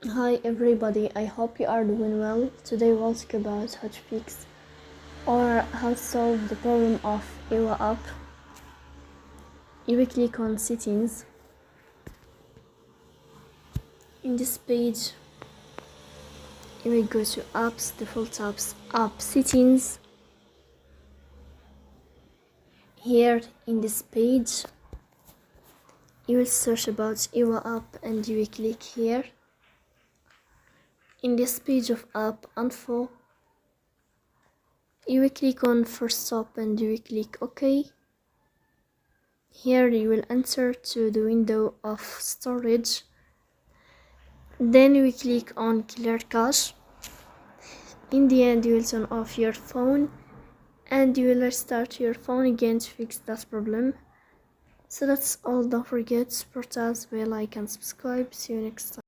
Hi everybody, I hope you are doing well. Today we'll talk about how to fix or how to solve the problem of EWA app. You will click on settings. In this page, you will go to apps, default apps, app settings. Here in this page, you will search about EWA app and you will click here. In this page of app info, you will click on first stop and you will click OK. Here you will enter to the window of storage. Then we click on clear cache. In the end, you will turn off your phone and you will restart your phone again to fix that problem. So that's all. Don't forget to support us by like and subscribe. See you next time.